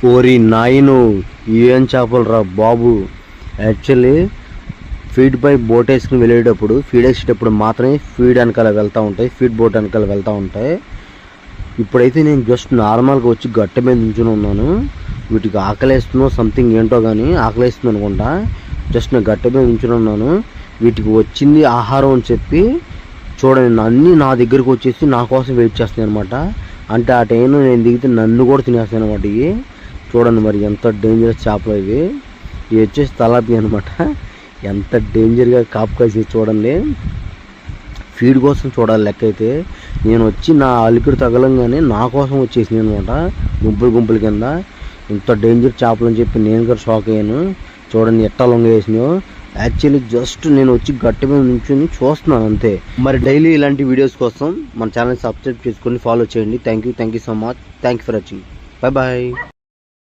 ఓరి నాయను ఏం చేపలు రా బాబు. యాక్చువల్లీ ఫీడ్ పై బోట్ వేసుకుని వెళ్ళేటప్పుడు ఫీడ్ వేసేటప్పుడు మాత్రమే ఫీడ్ వెనకాల వెళ్తూ ఉంటాయి, ఫీడ్ బోట్ వెనకాల వెళ్తూ ఉంటాయి. ఇప్పుడైతే నేను జస్ట్ నార్మల్గా వచ్చి గట్ట మీద నుంచుని ఉన్నాను. వీటికి ఆకలేస్తుందో సంథింగ్ ఏంటో కానీ ఆకలేస్తుంది అనుకుంటా. జస్ట్ నేను గట్ట మీద నుంచుని ఉన్నాను. వీటికి వచ్చింది ఆహారం అని చెప్పి చూడండి అన్నీ నా దగ్గరకు వచ్చేసి నా కోసం వెయిట్ చేస్తాయి అనమాట. అంటే ఆ టైంలో నేను దిగితే నన్ను కూడా తినేస్తాను అనమాట. ఇవి చూడండి మరి ఎంత డేంజరస్ చేపలు ఇవి. ఇవి వచ్చేసి తలాపి అనమాట. ఎంత డేంజర్గా కాపు కాసి చూడండి. ఫీడ్ కోసం చూడాలి లెక్క అయితే. నేను వచ్చి నా అలికిడి తగలంగానే నా కోసం వచ్చేసింది అనమాట, గుంపుల కింద. ఇంత డేంజర్ చేపలు అని చెప్పి నేను కూడా షాక్ అయ్యాను. చూడండి ఎట్టా లొంగ వేసినాయో. యాక్చువల్లీ జస్ట్ నేను వచ్చి గట్టి మీద నుంచుని చూస్తున్నాను అంతే. మరి డైలీ ఇలాంటి వీడియోస్ కోసం మన ఛానల్ సబ్స్క్రైబ్ చేసుకొని ఫాలో చేయండి. Thank you so much. Thank you for watching. Bye.